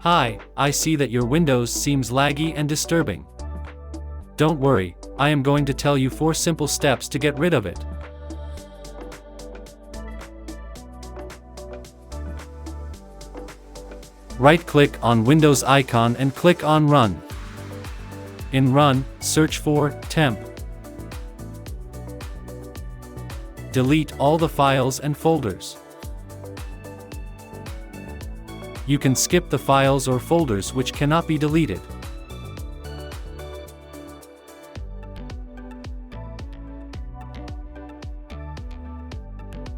Hi, I see that your Windows seems laggy and disturbing. Don't worry, I am going to tell you 4 simple steps to get rid of it. Right-click on Windows icon and click on Run. In Run, search for Temp. Delete all the files and folders. You can skip the files or folders which cannot be deleted.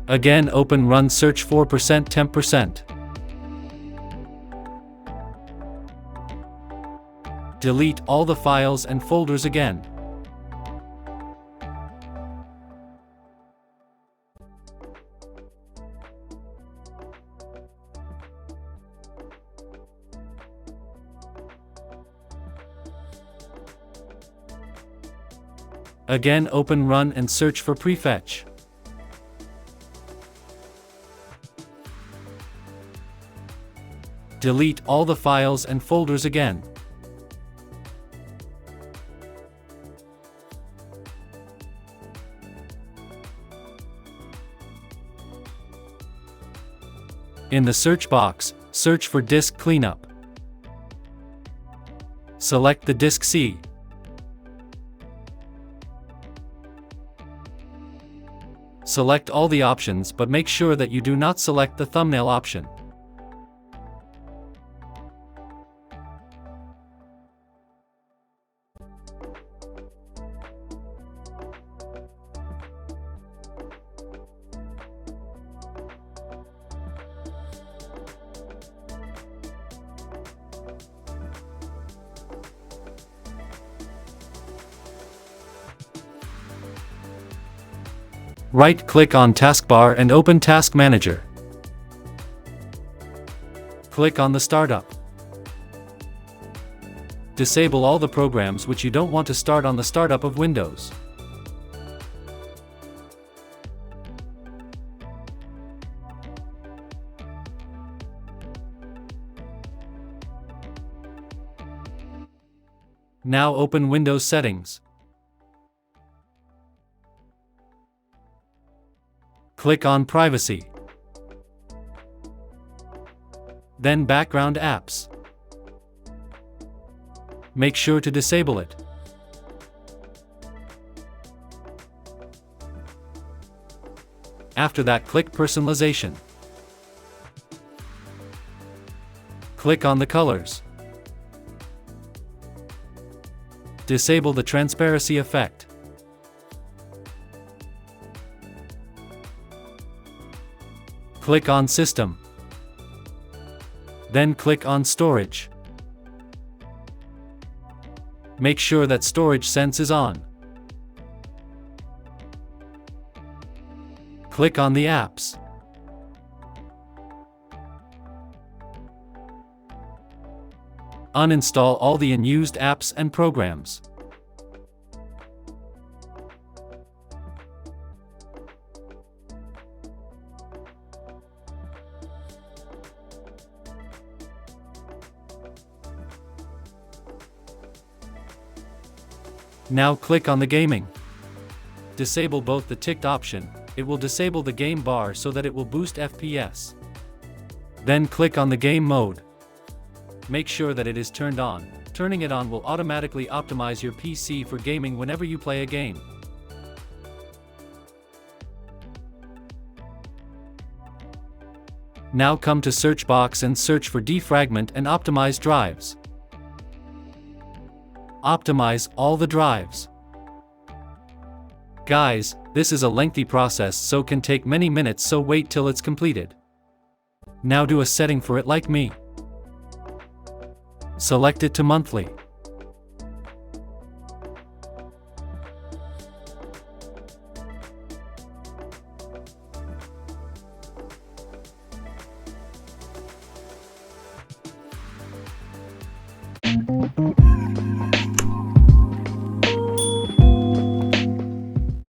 Again, open Run, search for %temp%. Delete all the files and folders again. Again, open Run and search for Prefetch. Delete all the files and folders again. In the search box, search for Disk Cleanup. Select the Disk C. Select all the options, but make sure that you do not select the thumbnail option. Right-click on Taskbar and open Task Manager. Click on the Startup. Disable all the programs which you don't want to start on the startup of Windows. Now open Windows Settings. Click on Privacy. Then Background Apps. Make sure to disable it. After that, click Personalization. Click on the colors. Disable the transparency effect. Click on System. Then click on Storage. Make sure that Storage Sense is on. Click on the Apps. Uninstall all the unused apps and programs. Now click on the Gaming. Disable both the ticked option. It will disable the game bar so that it will boost FPS. Then click on the Game Mode. Make sure that it is turned on. Turning it on will automatically optimize your PC for gaming whenever you play a game. Now come to Search box and search for Defragment and Optimize Drives. Optimize all the drives. Guys, this is a lengthy process, so can take many minutes, so wait till it's completed. Now do a setting for it like me. Select it to monthly.